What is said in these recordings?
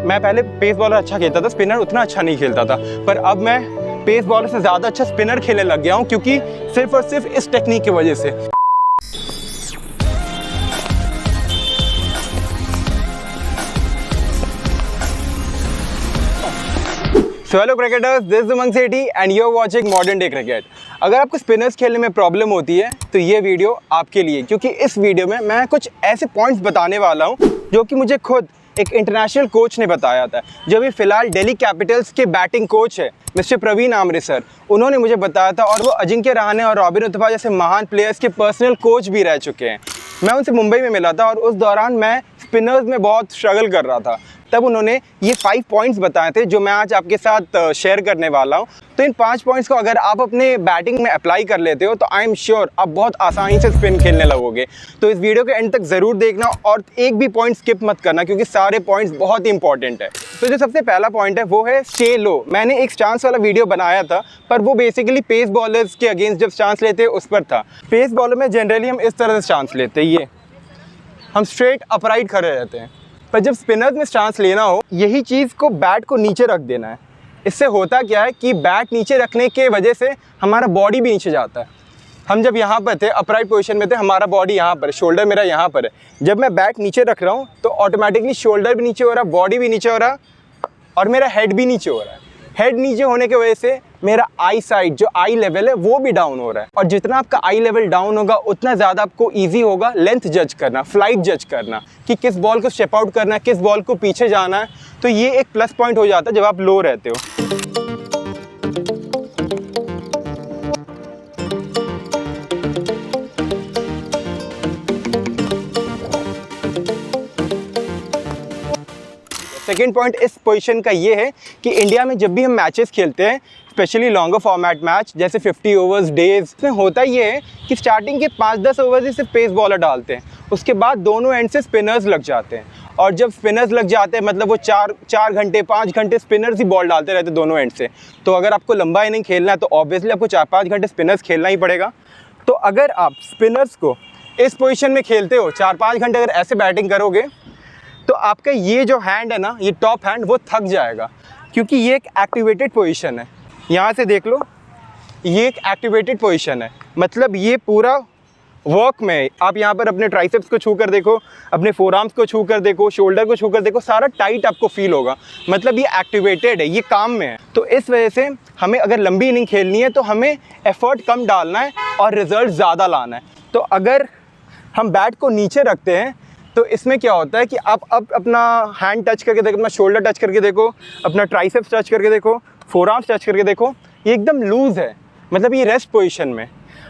मैं पहले pace bowler अच्छा खेलता था, स्पिनर उतना अच्छा नहीं खेलता था, पर अब मैं पेस बॉलर से ज़्यादा अच्छा स्पिनर खेलने लग गया हूँ, क्योंकि सिर्फ और सिर्फ इस टेक्निक की वजह से। So hello cricketers, this is Umang Sethi and you are watching modern day cricket. अगर आपको स्पिनर्स खेलने में प्रॉब्लम होती है तो ये वीडियो आपके लिए, क्योंकि इस वीडियो में मैं कुछ ऐसे पॉइंट्स बताने वाला हूँ जो कि मुझे खुद एक इंटरनेशनल कोच ने बताया था, जो भी फ़िलहाल दिल्ली कैपिटल्स के बैटिंग कोच है मिस्टर प्रवीण आमरे सर, उन्होंने मुझे बताया था। और वो अजिंक्य रहाणे और रॉबिन उथप्पा जैसे महान प्लेयर्स के पर्सनल कोच भी रह चुके हैं। मैं उनसे मुंबई में मिला था और उस दौरान मैं स्पिनर्स में बहुत स्ट्रगल कर रहा था। तब उन्होंने ये 5 पॉइंट्स बताए थे जो मैं आज आपके साथ शेयर करने वाला हूँ। तो इन 5 पॉइंट्स को अगर आप अपने बैटिंग में अप्लाई कर लेते हो तो आई एम श्योर आप बहुत आसानी से स्पिन खेलने लगोगे। तो इस वीडियो के एंड तक ज़रूर देखना और एक भी पॉइंट स्किप मत करना, क्योंकि सारे पॉइंट्स बहुत ही इंपॉर्टेंट है। तो जो सबसे पहला पॉइंट है वो है स्टे लो। मैंने एक स्टांस वाला वीडियो बनाया था, पर वो बेसिकली पेस बॉलर्स के अगेंस्ट जब स्टांस लेते हैं उस पर था। पेस बॉलर में जनरली हम इस तरह से स्टांस लेते हैं, ये हम स्ट्रेट अपराइट खड़े रहते हैं। पर जब स्पिनर्स में स्टांस लेना हो, यही चीज़ को बैट को नीचे रख देना है। इससे होता क्या है कि बैट नीचे रखने के वजह से हमारा बॉडी भी नीचे जाता है। हम जब यहाँ पर थे, अपराइट पोजीशन में थे, हमारा बॉडी यहाँ पर है, शोल्डर मेरा यहाँ पर है। जब मैं बैट नीचे रख रहा हूँ तो ऑटोमेटिकली शोल्डर भी नीचे हो रहा है, बॉडी भी नीचे हो रहा है और मेरा हेड भी नीचे हो रहा है। हेड नीचे होने की वजह से मेरा आई साइड, जो आई लेवल है, वो भी डाउन हो रहा है। और जितना आपका आई लेवल डाउन होगा उतना ज़्यादा आपको इजी होगा लेंथ जज करना, फ्लाइट जज करना, कि किस बॉल को स्टेप आउट करना है, किस बॉल को पीछे जाना है। तो ये एक प्लस पॉइंट हो जाता है जब आप लो रहते हो। सेकेंड पॉइंट इस पोजीशन का ये है कि इंडिया में जब भी हम मैचेस खेलते हैं, स्पेशली लॉन्गर फॉर्मेट मैच जैसे 50 ओवर्स डेज, इसमें होता ये है कि स्टार्टिंग के 5-10 ओवर्स ही सिर्फ पेस बॉलर डालते हैं, उसके बाद दोनों एंड से स्पिनर्स लग जाते हैं। और जब स्पिनर्स लग जाते हैं मतलब वो 4 घंटे 5 घंटे स्पिनर्स ही बॉल डालते रहते हैं दोनों एंड से। तो अगर आपको लंबा इनिंग खेलना है तो ऑब्वियसली आपको 4-5 घंटे स्पिनर्स खेलना ही पड़ेगा। तो अगर आप स्पिनर्स को इस पोजीशन में खेलते हो, 4-5 घंटे अगर ऐसे बैटिंग करोगे, तो आपका ये जो हैंड है ना, ये टॉप हैंड, वो थक जाएगा, क्योंकि ये एक एक्टिवेटेड पोजीशन है। यहाँ से देख लो, ये एक एक्टिवेटेड पोजीशन है, मतलब ये पूरा वर्क में। आप यहाँ पर अपने ट्राइसेप्स को छू कर देखो, अपने फोरआर्म्स को छू कर देखो, शोल्डर को छू कर देखो, सारा टाइट आपको फील होगा, मतलब ये एक्टिवेटेड है, ये काम में है। तो इस वजह से हमें अगर लंबी इनिंग खेलनी है तो हमें एफर्ट कम डालना है और रिजल्ट ज़्यादा लाना है। तो अगर हम बैट को नीचे रखते हैं तो इसमें क्या होता है कि आप अब अपना हैंड टच करके देखो, अपना शोल्डर टच करके देखो, अपना ट्राइसेप्स टच करके देखो, फोरआर्म्स टच करके देखो, ये एकदम लूज़ है, मतलब ये रेस्ट पोजीशन में।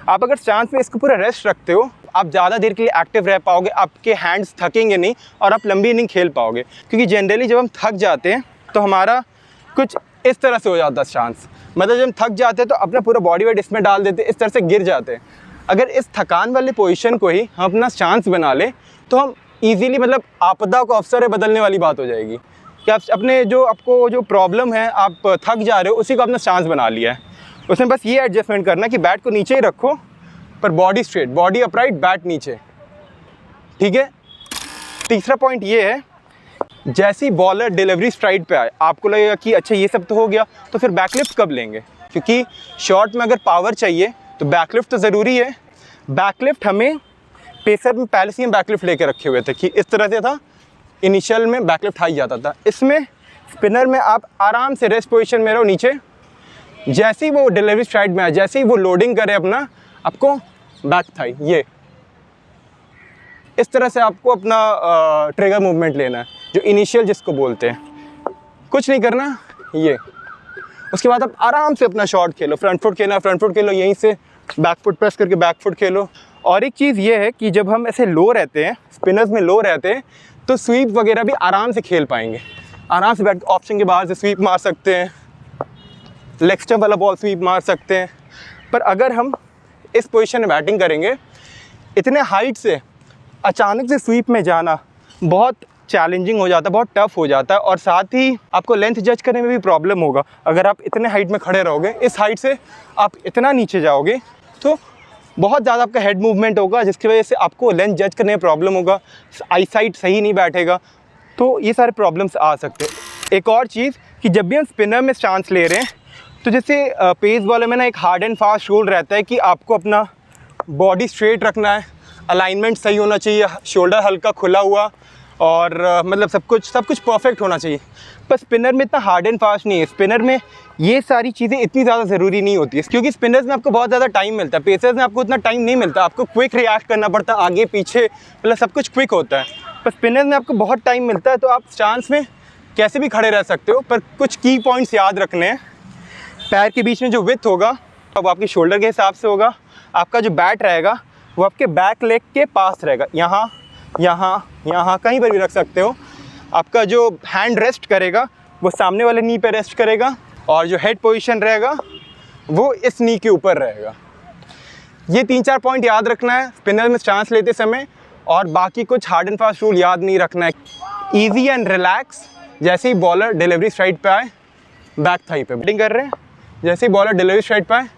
आप अगर स्टांस में इसको पूरा रेस्ट रखते हो, आप ज़्यादा देर के लिए एक्टिव रह पाओगे, आपके हैंड्स थकेंगे नहीं और आप लंबी इनिंग खेल पाओगे। क्योंकि जनरली जब हम थक जाते हैं तो हमारा कुछ इस तरह से हो जाता है स्टांस, मतलब जब हम थक जाते हैं तो अपना पूरा बॉडी वेट इसमें डाल देते हैं, इस तरह से गिर जाते हैं। अगर इस थकान वाले पोजीशन को ही हम अपना स्टांस बना लें तो हम ईजीली, मतलब आपदा को अवसर में बदलने वाली बात हो जाएगी कि आप अपने आपको जो प्रॉब्लम है, आप थक जा रहे हो, उसी को अपना स्टांस बना लिया है। उसमें बस ये एडजस्टमेंट करना कि बैट को नीचे ही रखो, पर body straight, body upright, bat नीचे, ठीक है। तीसरा पॉइंट ये है, जैसी बॉलर डिलीवरी स्ट्राइड पे आए, आपको लगेगा कि अच्छा ये सब तो हो गया, तो फिर बैकलिफ्ट कब लेंगे? क्योंकि शॉट में अगर पावर चाहिए तो बैकलिफ्ट तो ज़रूरी है। बैकलिफ्ट हमें पेसर में पहले से ही बैकलिफ्ट लेके रखे हुए थे कि इस तरह से था, इनिशियल में बैकलिफ्ट हाई जाता था। इसमें स्पिनर में आप आराम से रेस्ट पोजीशन में रहो नीचे, जैसे ही वो डिलीवरी स्ट्राइड में आए, जैसे ही वो लोडिंग करे अपना, आपको बैक थाई, ये इस तरह से आपको अपना ट्रिगर मूवमेंट लेना है, जो इनिशियल जिसको बोलते हैं। कुछ नहीं करना, ये। उसके बाद आप आराम से अपना शॉट खेलो, फ्रंट फुट खेलना फ्रंट फुट खेलो, यहीं से बैक फुट प्रेस करके बैक फुट खेलो। और एक चीज़ ये है कि जब हम ऐसे लो रहते हैं, स्पिनर्स में लो रहते हैं, तो स्वीप वगैरह भी आराम से खेल पाएंगे। आराम से बैट ऑप्शन के बाहर से स्वीप मार सकते हैं, लेग स्टंप वाला बॉल स्वीप मार सकते हैं। पर अगर हम इस पोजीशन में बैटिंग करेंगे, इतने हाइट से अचानक से स्वीप में जाना बहुत चैलेंजिंग हो जाता है, बहुत टफ हो जाता है। और साथ ही आपको लेंथ जज करने में भी प्रॉब्लम होगा। अगर आप इतने हाइट में खड़े रहोगे, इस हाइट से आप इतना नीचे जाओगे तो बहुत ज़्यादा आपका हेड मूवमेंट होगा, जिसकी वजह से आपको लेंथ जज करने में प्रॉब्लम होगा, आई साइट सही नहीं बैठेगा, तो ये सारे प्रॉब्लम्स आ सकते हैं। एक और चीज़ कि जब भी हम स्पिनर में चांस ले रहे हैं तो जैसे पेस बॉलर में ना एक हार्ड एंड फास्ट रूल रहता है कि आपको अपना बॉडी स्ट्रेट रखना है, अलाइनमेंट सही होना चाहिए, शोल्डर हल्का खुला हुआ और मतलब सब कुछ परफेक्ट होना चाहिए। पर स्पिनर में इतना हार्ड एंड फास्ट नहीं है। स्पिनर में ये सारी चीज़ें इतनी ज़्यादा ज़रूरी नहीं होती है, क्योंकि स्पिनर्स में आपको बहुत ज़्यादा टाइम मिलता है। पेसर्स में आपको उतना टाइम नहीं मिलता, आपको क्विक रिएक्ट करना पड़ता है, आगे पीछे मतलब सब कुछ क्विक होता है। पर स्पिनर्स में आपको बहुत टाइम मिलता है, तो आप चांस में कैसे भी खड़े रह सकते हो। पर कुछ की पॉइंट्स याद रखने हैं। पैर के बीच में जो विड्थ होगा वो आपके शोल्डर के हिसाब से होगा। आपका जो बैट रहेगा वो आपके बैक लेग के पास रहेगा, यहाँ यहाँ यहाँ कहीं पर भी रख सकते हो। आपका जो हैंड रेस्ट करेगा वो सामने वाले नी पे रेस्ट करेगा और जो हेड पोजीशन रहेगा वो इस नी के ऊपर रहेगा। ये 3-4 पॉइंट याद रखना है स्पिनर में चांस लेते समय, और बाकी कुछ हार्ड एंड फास्ट रूल याद नहीं रखना है। ईजी एंड रिलैक्स, जैसे ही बॉलर डिलीवरी स्ट्राइट पे आए बैक थाई पे बैटिंग कर रहे हैं, जैसे ही बॉलर डिलीवरी स्ट्राइट पे आए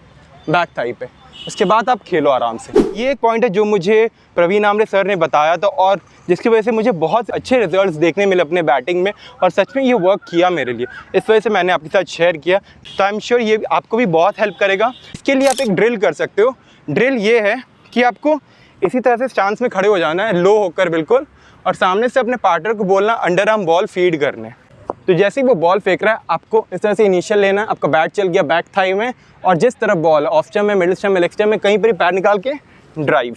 बैक थाई पे, उसके बाद आप खेलो आराम से। ये एक पॉइंट है जो मुझे प्रवीण आमरे सर ने बताया था और जिसकी वजह से मुझे बहुत अच्छे रिजल्ट्स देखने मिले अपने बैटिंग में, और सच में ये वर्क किया मेरे लिए। इस वजह से मैंने आपके साथ शेयर किया, तो आई एम श्योर ये आपको भी बहुत हेल्प करेगा। इसके लिए आप एक ड्रिल कर सकते हो। ड्रिल ये है कि आपको इसी तरह से चांस में खड़े हो जाना है, लो होकर बिल्कुल, और सामने से अपने पार्टनर को बोलना अंडर आर्म बॉल फीड करने। तो जैसे ही वो बॉल फेंक रहा है आपको इस तरह से इनिशियल लेना है। आपका बैट चल गया बैक थाई में, और जिस तरफ बॉल ऑफ स्टंप में, मिडिल स्टंप में, लेग स्टंप में, कहीं पर ही पैर निकाल के ड्राइव।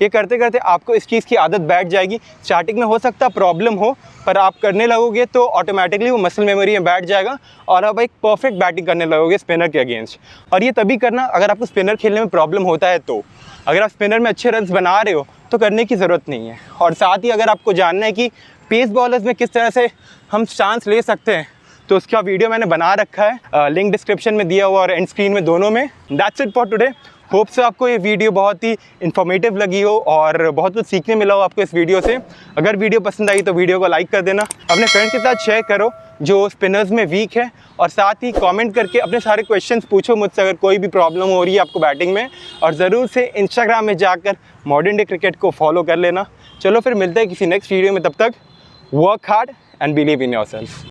ये करते करते आपको इस चीज़ की आदत बैठ जाएगी। स्टार्टिंग में हो सकता है प्रॉब्लम हो, पर आप करने लगोगे तो ऑटोमेटिकली वो मसल मेमोरी में बैठ जाएगा और आप एक परफेक्ट बैटिंग करने लगोगे स्पिनर के अगेंस्ट। और ये तभी करना अगर आपको स्पिनर खेलने में प्रॉब्लम होता है तो। अगर आप स्पिनर में अच्छे रन्स बना रहे हो तो करने की ज़रूरत नहीं है। और साथ ही अगर आपको जानना है कि पेस बॉलर्स में किस तरह से हम चांस ले सकते हैं तो उसका वीडियो मैंने बना रखा है, लिंक डिस्क्रिप्शन में दिया हुआ और एंड स्क्रीन में, दोनों में। That's it for today. Hope से आपको ये वीडियो बहुत ही इन्फॉर्मेटिव लगी हो और बहुत कुछ सीखने मिला हो आपको इस वीडियो से। अगर वीडियो पसंद आई तो वीडियो को लाइक कर देना, अपने फ्रेंड्स के साथ शेयर करो जो स्पिनर्स में वीक है, और साथ ही कमेंट करके अपने सारे क्वेश्चंस पूछो मुझसे अगर कोई भी प्रॉब्लम हो रही है आपको बैटिंग में। और ज़रूर से इंस्टाग्राम में जाकर मॉडर्न डे क्रिकेट को फॉलो कर लेना। चलो फिर मिलते हैं किसी नेक्स्ट वीडियो में, तब तक work hard and believe in yourself.